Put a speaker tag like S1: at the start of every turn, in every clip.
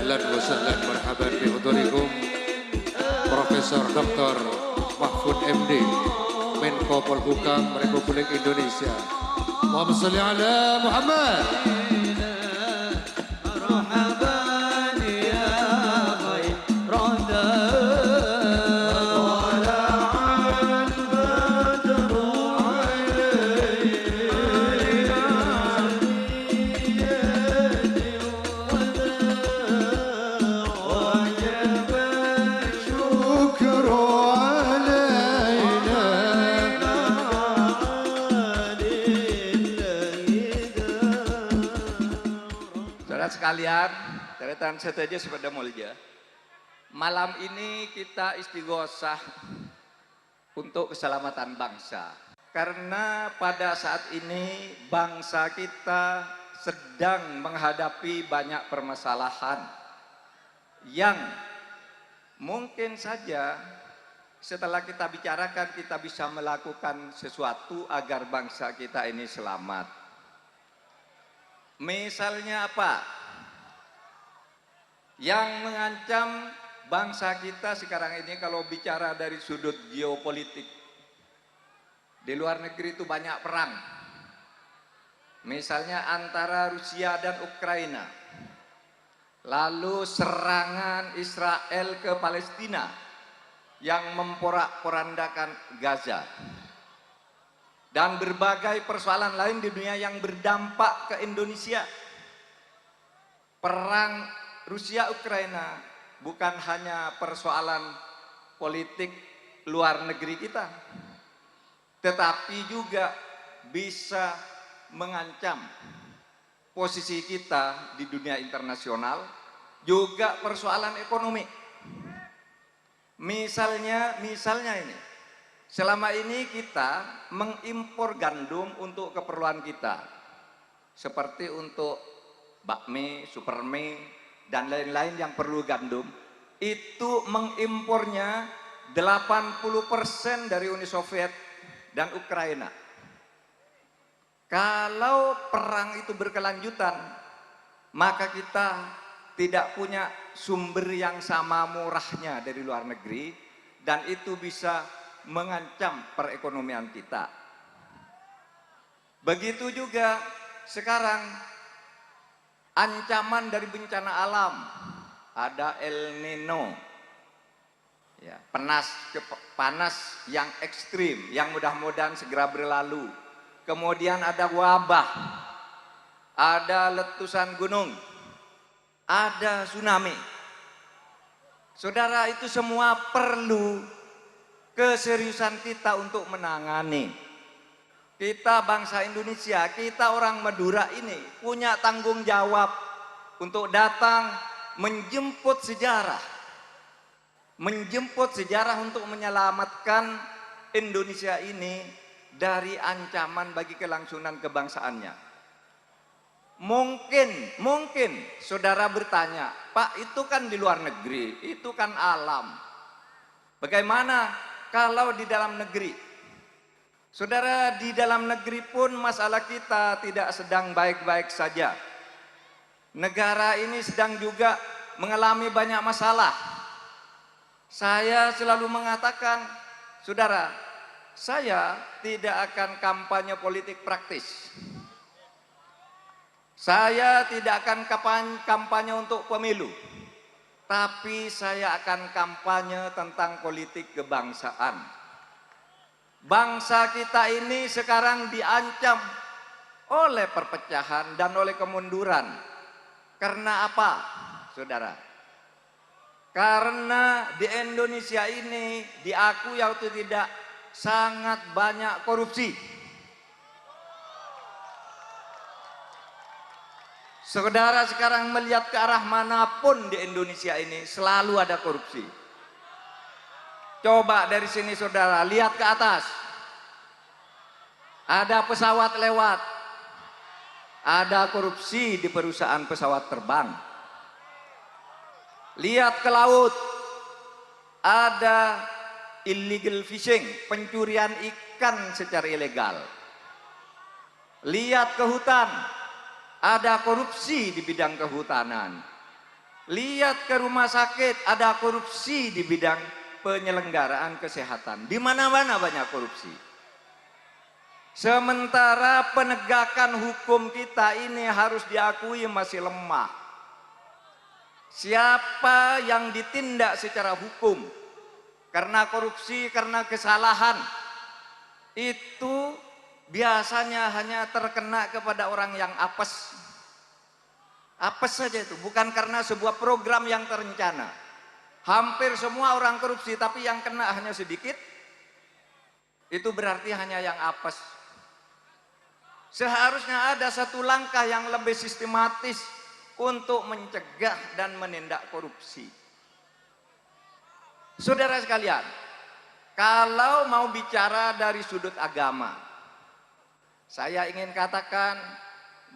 S1: Ahlan wa sahlan marhaban bihudurikum Profesor Dr. Mahfud MD, Menko Polhukam Republik Indonesia. Allahumma shalli ala Muhammad.
S2: Sekalian, deretan setuju sepeda mulja. Malam ini kita istighosah untuk keselamatan bangsa. Karena pada saat ini bangsa kita sedang menghadapi banyak permasalahan yang mungkin saja setelah kita bicarakan kita bisa melakukan sesuatu agar bangsa kita ini selamat. Misalnya apa? Yang mengancam bangsa kita sekarang ini kalau bicara dari sudut geopolitik. Di luar negeri itu banyak perang. Misalnya antara Rusia dan Ukraina. Lalu serangan Israel ke Palestina yang memporak-porandakan Gaza. Dan berbagai persoalan lain di dunia yang berdampak ke Indonesia. Perang Rusia-Ukraina bukan hanya persoalan politik luar negeri kita, tetapi juga bisa mengancam posisi kita di dunia internasional, juga persoalan ekonomi. Misalnya ini, selama ini kita mengimpor gandum untuk keperluan kita, seperti untuk bakmi, supermi, dan lain-lain yang perlu gandum, itu mengimpornya 80% dari Uni Soviet dan Ukraina. Kalau perang itu berkelanjutan, maka kita tidak punya sumber yang sama murahnya dari luar negeri, dan itu bisa mengancam perekonomian kita. Begitu juga sekarang ancaman dari bencana alam, ada El Nino, ya, panas yang ekstrim, yang mudah-mudahan segera berlalu. Kemudian ada wabah, ada letusan gunung, ada tsunami. Saudara, itu semua perlu keseriusan kita untuk menangani. Kita bangsa Indonesia, kita orang Madura ini punya tanggung jawab untuk datang menjemput sejarah. Menjemput sejarah untuk menyelamatkan Indonesia ini dari ancaman bagi kelangsungan kebangsaannya. Mungkin saudara bertanya, Pak, itu kan di luar negeri, itu kan alam. Bagaimana kalau di dalam negeri? Saudara, di dalam negeri pun masalah kita tidak sedang baik-baik saja. Negara ini sedang juga mengalami banyak masalah. Saya selalu mengatakan, saudara, saya tidak akan kampanye politik praktis. Saya tidak akan kampanye untuk pemilu. Tapi saya akan kampanye tentang politik kebangsaan. Bangsa kita ini sekarang diancam oleh perpecahan dan oleh kemunduran. Karena apa, saudara? Karena di Indonesia ini diakui atau tidak sangat banyak korupsi. Saudara sekarang melihat ke arah manapun di Indonesia ini selalu ada korupsi. Coba dari sini saudara, lihat ke atas. Ada pesawat lewat. Ada korupsi di perusahaan pesawat terbang. Lihat ke laut. Ada illegal fishing, pencurian ikan secara ilegal. Lihat ke hutan. Ada korupsi di bidang kehutanan. Lihat ke rumah sakit, ada korupsi di bidang penyelenggaraan kesehatan. Di mana-mana banyak korupsi. Sementara penegakan hukum kita ini harus diakui masih lemah. Siapa yang ditindak secara hukum karena korupsi, karena kesalahan, itu biasanya hanya terkena kepada orang yang apes. Apes saja itu, bukan karena sebuah program yang terencana. Hampir semua orang korupsi, tapi yang kena hanya sedikit. Itu berarti hanya yang apes. Seharusnya ada satu langkah yang lebih sistematis untuk mencegah dan menindak korupsi. Saudara sekalian, kalau mau bicara dari sudut agama, saya ingin katakan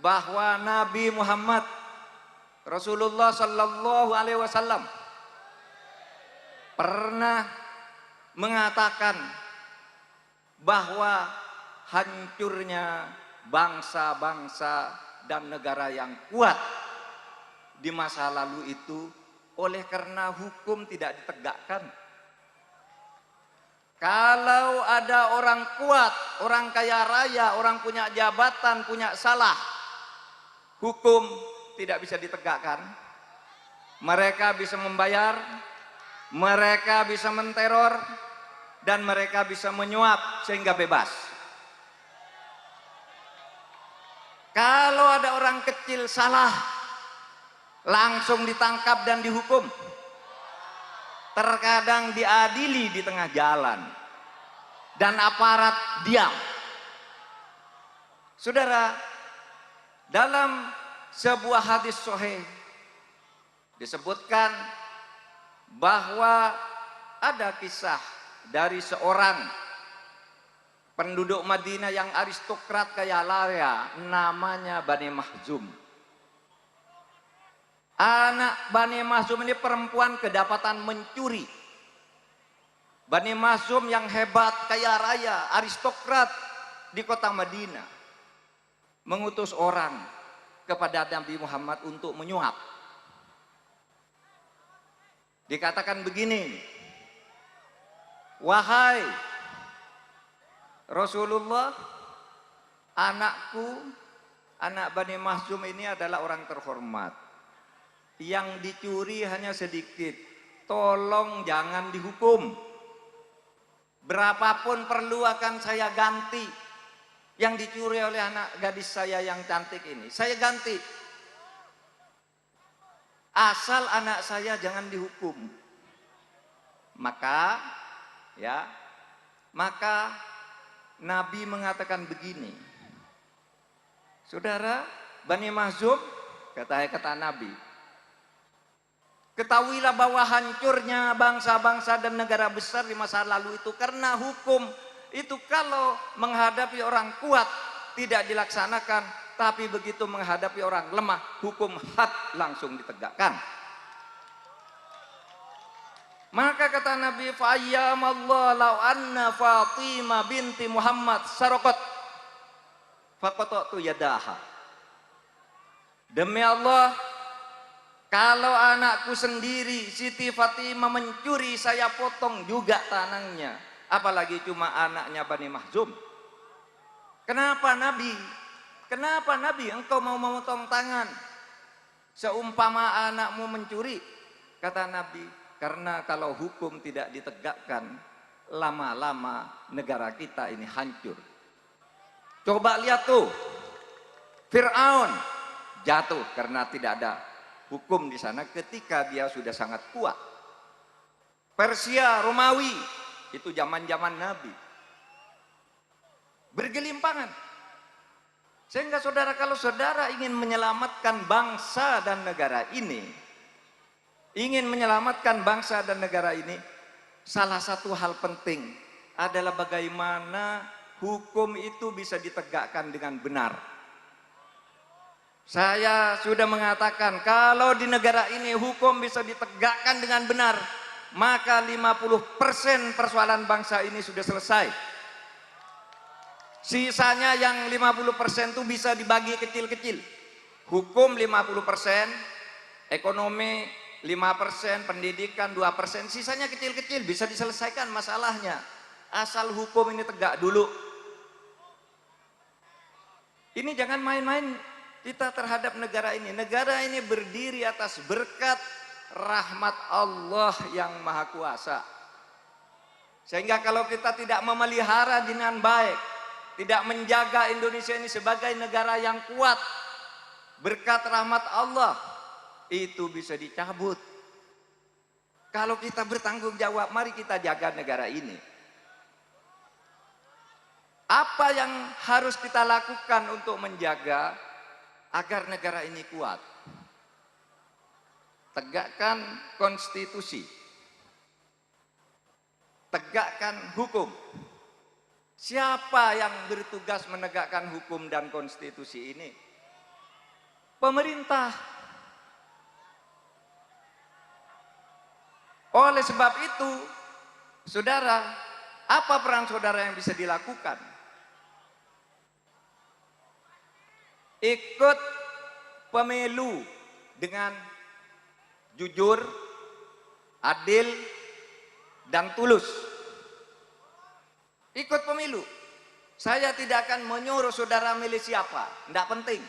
S2: bahwa Nabi Muhammad Rasulullah Sallallahu Alaihi Wasallam pernah mengatakan bahwa hancurnya bangsa-bangsa dan negara yang kuat di masa lalu itu oleh karena hukum tidak ditegakkan. Kalau ada orang kuat, orang kaya raya, orang punya jabatan, punya salah, hukum tidak bisa ditegakkan. Mereka bisa membayar, mereka bisa menteror, dan mereka bisa menyuap sehingga bebas. Kalau ada orang kecil salah, langsung ditangkap dan dihukum. Terkadang diadili di tengah jalan dan aparat diam. Saudara, dalam sebuah hadis sahih disebutkan bahwa ada kisah dari seorang penduduk Madinah yang aristokrat kaya raya, namanya Bani Mahzum. Anak Bani Mahzum ini perempuan kedapatan mencuri. Bani Mahzum yang hebat, kaya raya, aristokrat di kota Madinah mengutus orang kepada Nabi Muhammad untuk menyuap. Dikatakan begini, wahai Rasulullah, anakku, anak Bani Mahzum ini adalah orang terhormat. Yang dicuri hanya sedikit, tolong jangan dihukum. Berapapun perlu akan saya ganti. Yang dicuri oleh anak gadis saya yang cantik ini, saya ganti. Asal anak saya jangan dihukum. Maka Nabi mengatakan begini, saudara Bani Mahzum, kata Nabi, ketahuilah bahwa hancurnya bangsa-bangsa dan negara besar di masa lalu itu karena hukum itu kalau menghadapi orang kuat tidak dilaksanakan, tapi begitu menghadapi orang lemah, hukum had langsung ditegakkan. Maka kata Nabi, fa'ayyamallah law anna Fatimah binti Muhammad saraqat faqata'tu yadaha. Demi Allah, kalau anakku sendiri Siti Fatimah mencuri, saya potong juga tangannya. Apalagi cuma anaknya Bani Mahzum. Kenapa Nabi? Kenapa Nabi engkau mau memotong tangan seumpama anakmu mencuri? Kata Nabi, karena kalau hukum tidak ditegakkan, lama-lama negara kita ini hancur. Coba lihat tuh, Fir'aun jatuh karena tidak ada hukum di sana ketika dia sudah sangat kuat. Persia, Romawi, itu zaman-zaman Nabi. Bergelimpangan. Sehingga saudara, kalau saudara ingin menyelamatkan bangsa dan negara ini, salah satu hal penting adalah bagaimana hukum itu bisa ditegakkan dengan benar. Saya sudah mengatakan, kalau di negara ini hukum bisa ditegakkan dengan benar, maka 50% persoalan bangsa ini sudah selesai. Sisanya yang 50% itu bisa dibagi kecil-kecil. Hukum 50%, ekonomi 5% pendidikan, 2%, sisanya kecil-kecil bisa diselesaikan masalahnya. Asal hukum ini tegak dulu. Ini jangan main-main kita terhadap negara ini. Negara ini berdiri atas berkat rahmat Allah yang Maha Kuasa. Sehingga kalau kita tidak memelihara dengan baik, tidak menjaga Indonesia ini sebagai negara yang kuat, berkat rahmat Allah, itu bisa dicabut. Kalau kita bertanggung jawab, mari kita jaga negara ini. Apa yang harus kita lakukan untuk menjaga agar negara ini kuat? Tegakkan konstitusi, tegakkan hukum. Siapa yang bertugas menegakkan hukum dan konstitusi ini? Pemerintah. Oleh sebab itu, saudara, apa peran saudara yang bisa dilakukan? Ikut pemilu dengan jujur, adil, dan tulus. Ikut pemilu. Saya tidak akan menyuruh saudara milih siapa, tidak penting.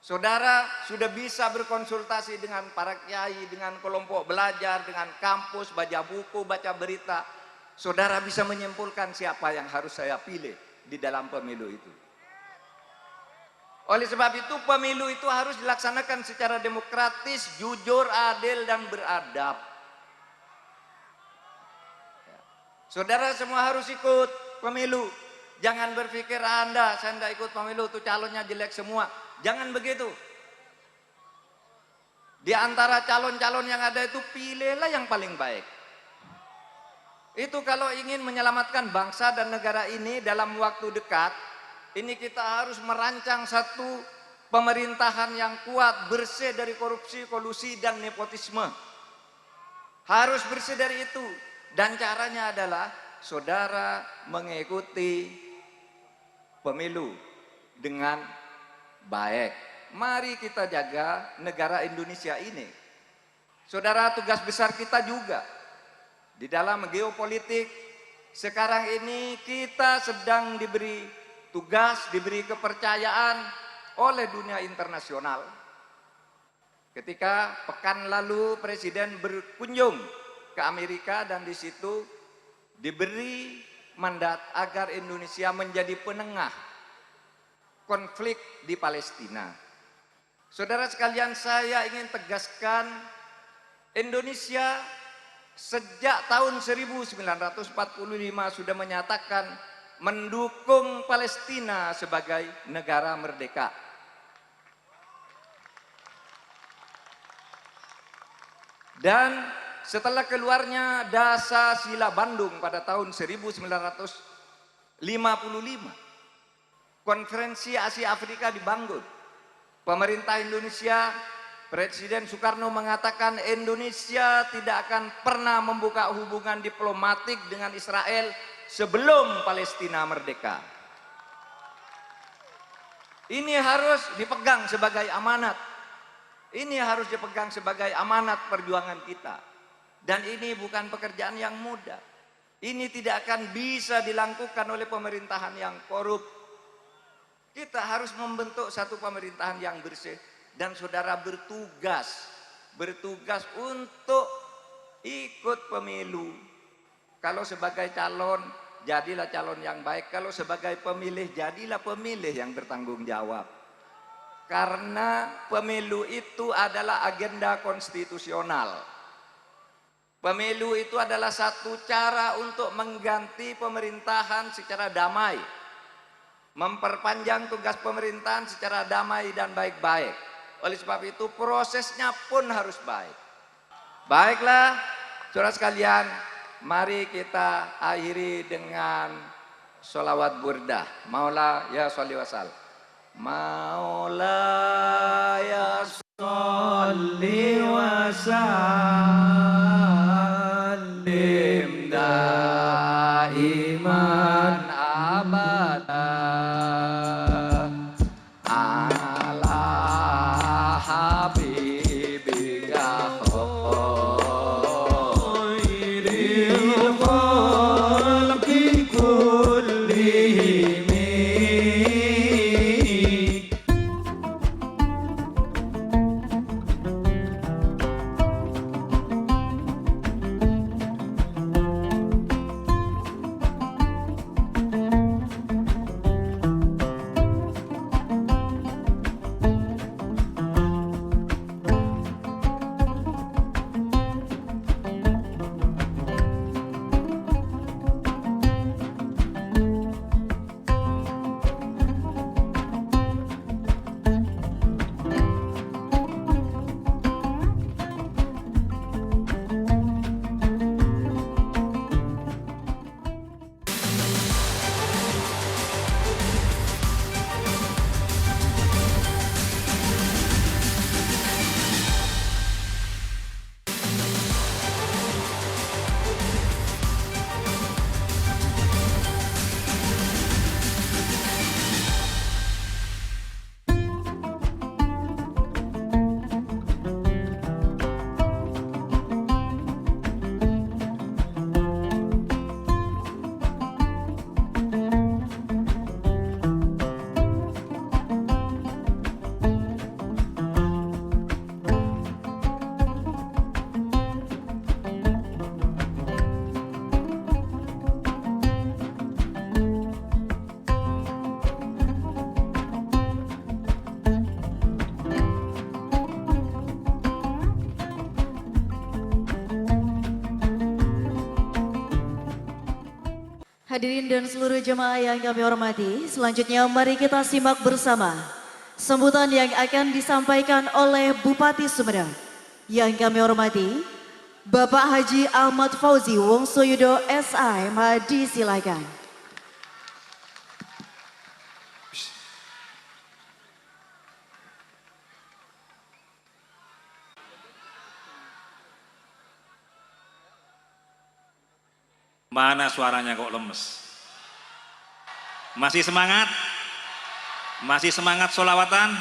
S2: Saudara sudah bisa berkonsultasi dengan para kiai, dengan kelompok belajar, dengan kampus, baca buku, baca berita. Saudara bisa menyimpulkan siapa yang harus saya pilih di dalam pemilu itu. Oleh sebab itu pemilu itu harus dilaksanakan secara demokratis, jujur, adil, dan beradab. Saudara semua harus ikut pemilu. Jangan berpikir saya tidak ikut pemilu, itu calonnya jelek semua. Jangan begitu. Di antara calon-calon yang ada itu pilihlah yang paling baik. Itu kalau ingin menyelamatkan bangsa dan negara ini dalam waktu dekat, ini kita harus merancang satu pemerintahan yang kuat, bersih dari korupsi, kolusi, dan nepotisme. Harus bersih dari itu. Dan caranya adalah saudara mengikuti pemilu dengan baik. Mari kita jaga negara Indonesia ini. Saudara, tugas besar kita juga di dalam geopolitik. Sekarang ini kita sedang diberi tugas, diberi kepercayaan oleh dunia internasional. Ketika pekan lalu Presiden berkunjung ke Amerika dan di situ diberi mandat agar Indonesia menjadi penengah konflik di Palestina. Saudara sekalian, saya ingin tegaskan, Indonesia sejak tahun 1945 sudah menyatakan mendukung Palestina sebagai negara merdeka. Dan setelah keluarnya Dasar-Sila Bandung pada tahun 1955, Konferensi Asia Afrika dibangun. Pemerintah Indonesia, Presiden Soekarno mengatakan Indonesia tidak akan pernah membuka hubungan diplomatik dengan Israel sebelum Palestina merdeka. Ini harus dipegang sebagai amanat. Ini harus dipegang sebagai amanat perjuangan kita. Dan ini bukan pekerjaan yang mudah. Ini tidak akan bisa dilakukan oleh pemerintahan yang korup. Kita harus membentuk satu pemerintahan yang bersih. Dan saudara bertugas untuk ikut pemilu. Kalau sebagai calon, jadilah calon yang baik. Kalau sebagai pemilih, jadilah pemilih yang bertanggung jawab. Karena pemilu itu adalah agenda konstitusional. Pemilu itu adalah satu cara untuk mengganti pemerintahan secara damai. Memperpanjang tugas pemerintahan secara damai dan baik-baik. Oleh sebab itu prosesnya pun harus baik. Baiklah, saudara sekalian, mari kita akhiri dengan sholawat burdah. Maula ya sholli wa sallim. Maula ya sholli wa sallim daiman abada ala habibika
S3: Hadirin dan seluruh jemaah yang kami hormati, selanjutnya mari kita simak bersama sambutan yang akan disampaikan oleh Bupati Sumedang. Yang kami hormati, Bapak Haji Ahmad Fauzi Wongsoyudo SIM, disilakan.
S4: Mana suaranya kok lemes? Masih semangat? Masih semangat sholawatan?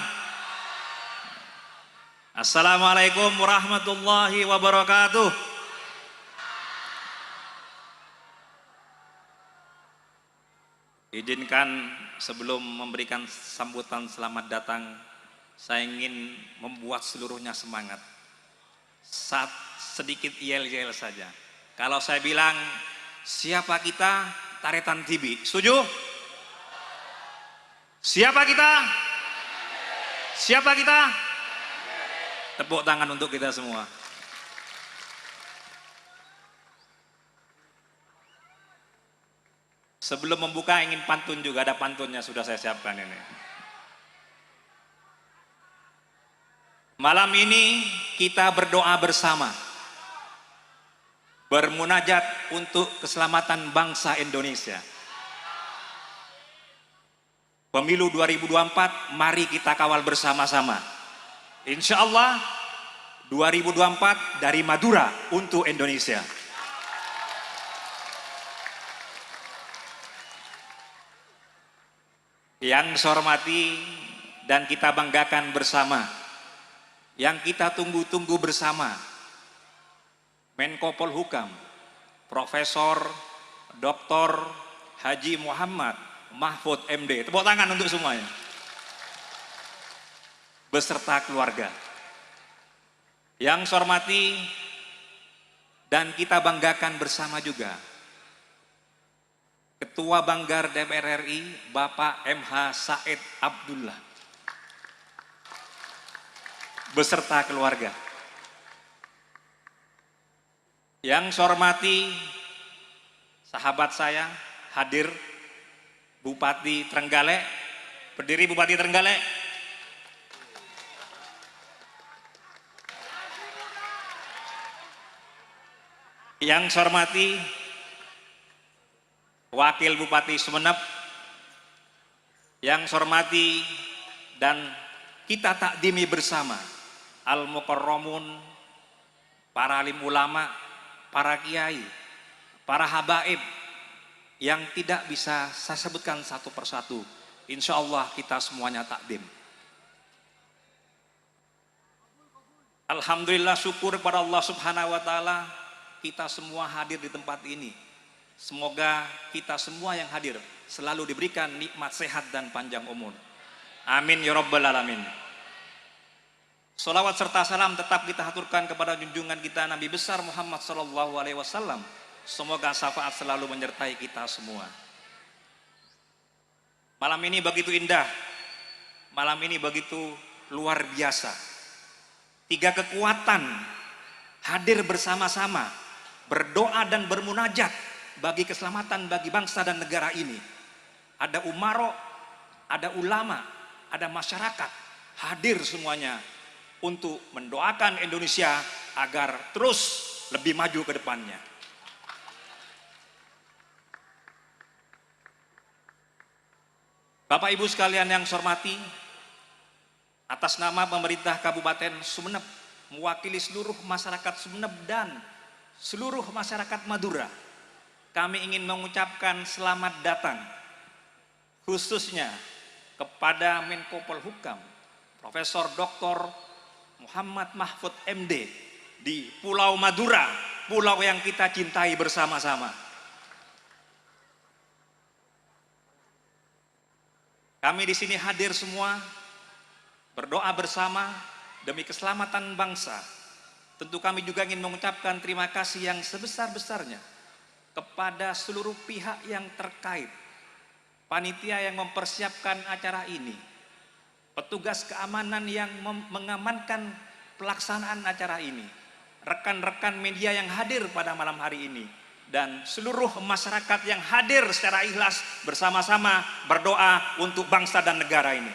S4: Assalamualaikum warahmatullahi wabarakatuh. Izinkan sebelum memberikan sambutan selamat datang, saya ingin membuat seluruhnya semangat. Sedikit yel-yel saja. Kalau saya bilang, siapa kita? Taretan TV. Setuju? Siapa kita? Siapa kita? Tepuk tangan untuk kita semua. Sebelum membuka ingin pantun juga, ada pantunnya sudah saya siapkan ini. Malam ini kita berdoa bersama, bermunajat untuk keselamatan bangsa Indonesia. Pemilu 2024, mari kita kawal bersama-sama. Insya Allah 2024 dari Madura untuk Indonesia. Yang saya hormati dan kita banggakan bersama, yang kita tunggu-tunggu bersama, Menko Polhukam, Profesor Dr. Haji Muhammad Mahfud MD. Tepuk tangan untuk semuanya. Beserta keluarga. Yang saya hormati dan kita banggakan bersama juga, Ketua Banggar DPR RI Bapak MH Said Abdullah beserta keluarga. Yang saya hormati sahabat saya hadir, Bupati Trenggalek, berdiri Bupati Trenggalek. Yang saya hormati Wakil Bupati Sumeneb, yang saya hormati dan kita takdimi bersama Al-Mukarramun, para alim ulama, para kiai, para habaib yang tidak bisa saya sebutkan satu persatu. Insya Allah kita semuanya takdim. Alhamdulillah, syukur kepada Allah Subhanahu wa Ta'ala, kita semua hadir di tempat ini. Semoga kita semua yang hadir selalu diberikan nikmat sehat dan panjang umur. Amin ya rabbal alamin. Salawat serta salam tetap kita haturkan kepada junjungan kita Nabi besar Muhammad sallallahu alaihi wasallam. Semoga syafaat selalu menyertai kita semua. Malam ini begitu indah. Malam ini begitu luar biasa. 3 kekuatan hadir bersama-sama, berdoa dan bermunajat bagi keselamatan bagi bangsa dan negara ini. Ada umaro, ada ulama, ada masyarakat, hadir semuanya untuk mendoakan Indonesia agar terus lebih maju ke depannya. Bapak Ibu sekalian yang saya hormati, atas nama pemerintah Kabupaten Sumeneb, mewakili seluruh masyarakat Sumeneb dan seluruh masyarakat Madura, kami ingin mengucapkan selamat datang khususnya kepada Menko Polhukam Profesor Dr. Muhammad Mahfud MD di Pulau Madura, pulau yang kita cintai bersama-sama. Kami di sini hadir semua berdoa bersama demi keselamatan bangsa. Tentu kami juga ingin mengucapkan terima kasih yang sebesar-besarnya kepada seluruh pihak yang terkait, panitia yang mempersiapkan acara ini, petugas keamanan yang mengamankan pelaksanaan acara ini, rekan-rekan media yang hadir pada malam hari ini, dan seluruh masyarakat yang hadir secara ikhlas bersama-sama berdoa untuk bangsa dan negara ini.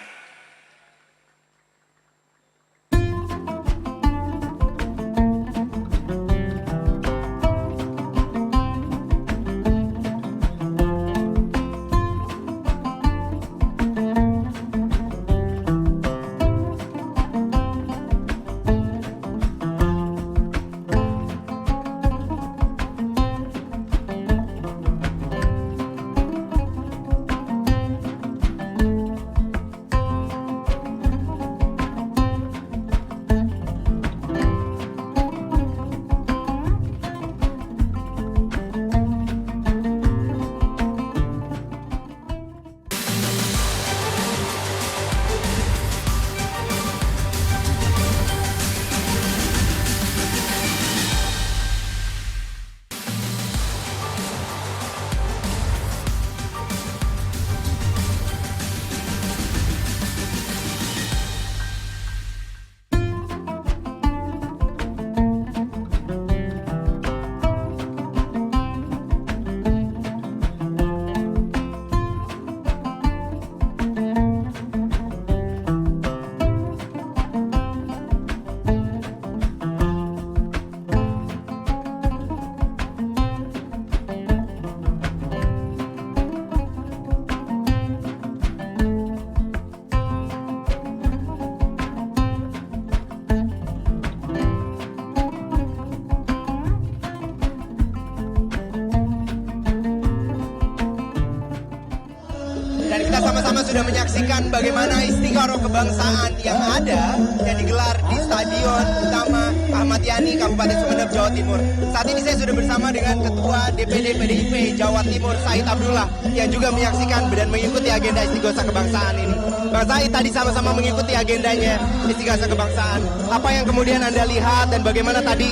S5: Dan kita sama-sama sudah menyaksikan bagaimana istiqoroh kebangsaan yang ada yang digelar di Stadion Utama Ahmad Yani, Kabupaten Sumeneb, Jawa Timur. Saat ini saya sudah bersama dengan Ketua DPD PDIP Jawa Timur, Said Abdullah, yang juga menyaksikan dan mengikuti agenda istiqoroh kebangsaan ini. Bang Said tadi sama-sama mengikuti agendanya istiqoroh kebangsaan. Apa yang kemudian Anda lihat dan bagaimana tadi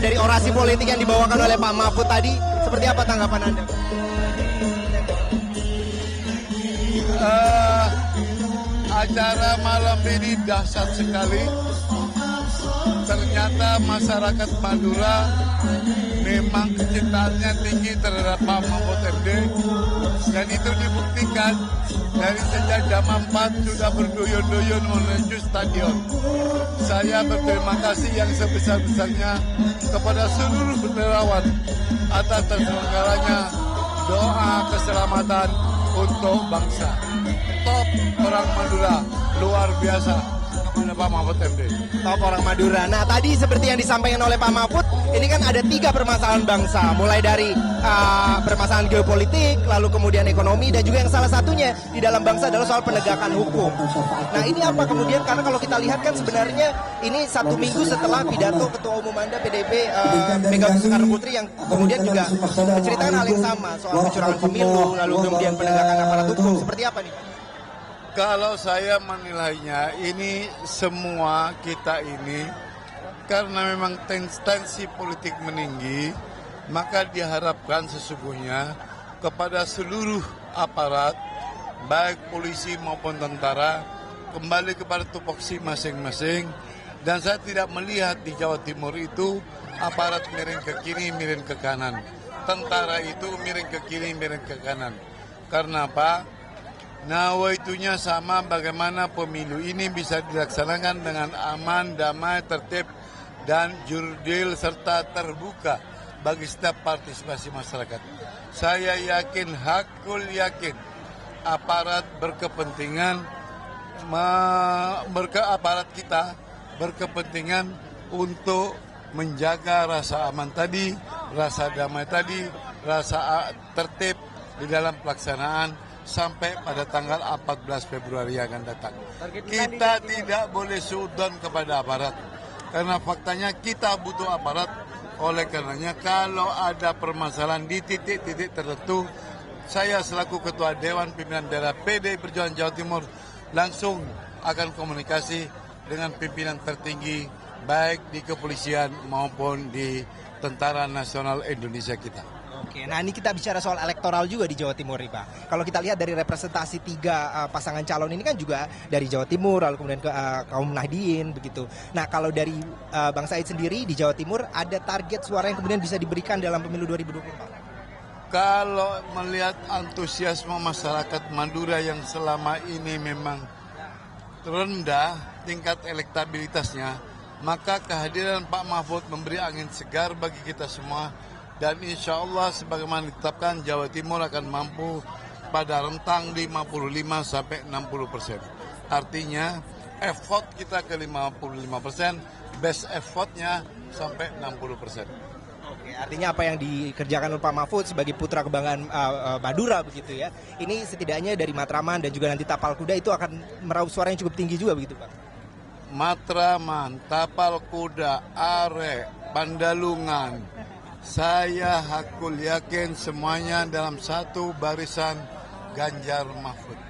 S5: dari orasi politik yang dibawakan oleh Pak Mahfud tadi, seperti apa tanggapan Anda?
S6: Acara malam ini dahsyat sekali. Ternyata masyarakat Madura memang kecintaannya tinggi terhadap Pak Mahfud MD, dan itu dibuktikan dari sejak jam 4 sudah berduyun-duyun menuju stadion. Saya berterima kasih yang sebesar-besarnya kepada seluruh benerawan atas terselenggaranya doa keselamatan untuk bangsa. Top orang Madura, luar biasa kepada Pak Mahfud MD.
S5: Top orang Madura. Nah, tadi seperti yang disampaikan oleh Pak Mahfud, ini kan ada 3 permasalahan bangsa, mulai dari permasalahan geopolitik, lalu kemudian ekonomi, dan juga yang salah satunya di dalam bangsa adalah soal penegakan hukum. Nah, ini apa kemudian, karena kalau kita lihat kan sebenarnya ini 1 minggu setelah pidato Ketua Umum Anda PDIP Megawati Soekarno Putri yang kemudian juga menceritakan hal yang sama soal kecurangan pemilu, lalu kemudian penegakan aparat hukum. Seperti apa nih?
S6: Kalau saya menilainya, ini semua kita ini karena memang tensi politik meninggi, maka diharapkan sesungguhnya kepada seluruh aparat, baik polisi maupun tentara, kembali kepada tupoksi masing-masing. Dan saya tidak melihat di Jawa Timur itu aparat miring ke kiri, miring ke kanan. Tentara itu miring ke kiri, miring ke kanan. Karena apa? Nawaitunya sama, bagaimana pemilu ini bisa dilaksanakan dengan aman, damai, tertib, dan jurdil serta terbuka bagi setiap partisipasi masyarakat. Saya yakin, hakul yakin, aparat berkepentingan, aparat kita berkepentingan untuk menjaga rasa aman tadi, rasa damai tadi, rasa tertib di dalam pelaksanaan sampai pada tanggal 14 Februari yang akan datang. Kita tidak boleh suudon kepada aparat, karena faktanya kita butuh aparat. Oleh karenanya kalau ada permasalahan di titik-titik tertentu, saya selaku Ketua Dewan Pimpinan Daerah PDI Perjuangan Jawa Timur langsung akan komunikasi dengan pimpinan tertinggi baik di kepolisian maupun di Tentara Nasional Indonesia kita.
S5: Oke, nah ini kita bicara soal elektoral juga di Jawa Timur nih Pak. Kalau kita lihat dari representasi tiga pasangan calon ini kan juga dari Jawa Timur, lalu kemudian ke kaum Nahdien begitu. Nah kalau dari Bang Said sendiri di Jawa Timur ada target suara yang kemudian bisa diberikan dalam pemilu 2024?
S6: Kalau melihat antusiasme masyarakat Madura yang selama ini memang rendah tingkat elektabilitasnya, maka kehadiran Pak Mahfud memberi angin segar bagi kita semua. Dan insya Allah sebagaimana ditetapkan Jawa Timur akan mampu pada rentang 55 sampai 60%. Artinya effort kita ke 55%, best effortnya sampai 60%.
S5: Oke, artinya apa yang dikerjakan oleh Pak Mahfud sebagai putra kebanggaan Madura begitu ya. Ini setidaknya dari Matraman dan juga nanti Tapal Kuda itu akan meraup suara yang cukup tinggi juga begitu Pak.
S6: Matraman, Tapal Kuda, Are, Pandalungan, saya hakul yakin semuanya dalam satu barisan Ganjar Mahfud.